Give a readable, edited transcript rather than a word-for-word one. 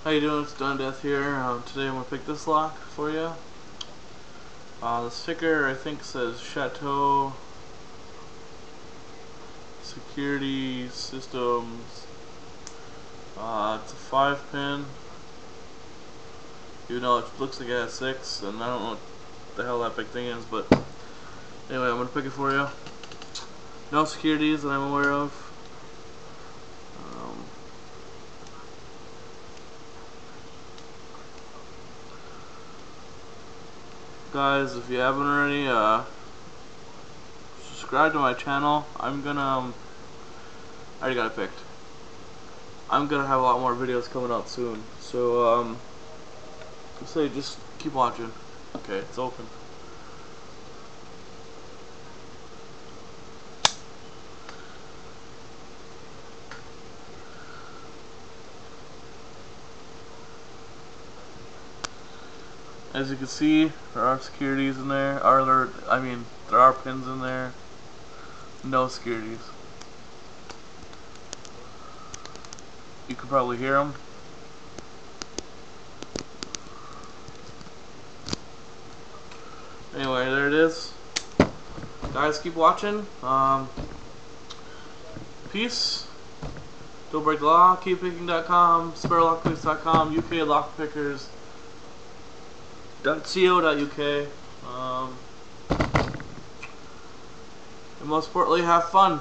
How you doing? It's thedonofdeath here. Today I'm going to pick this lock for you. The sticker I think says Chateu Security Systems. It's a 5-pin. Even though it looks like it has 6, and I don't know what the hell that big thing is, but anyway, I'm going to pick it for you. No securities that I'm aware of. Guys, if you haven't already, subscribe to my channel. I already got it picked. I'm gonna have a lot more videos coming out soon. So, just keep watching. Okay, it's open. As you can see, there are securities in there. There are pins in there. No securities. You can probably hear them. Anyway, there it is. Guys, keep watching. Peace. Don't break the law. KeepPicking.com. SparrowLockPicks.com. UK Lockpickers.co.uk. And most importantly, have fun.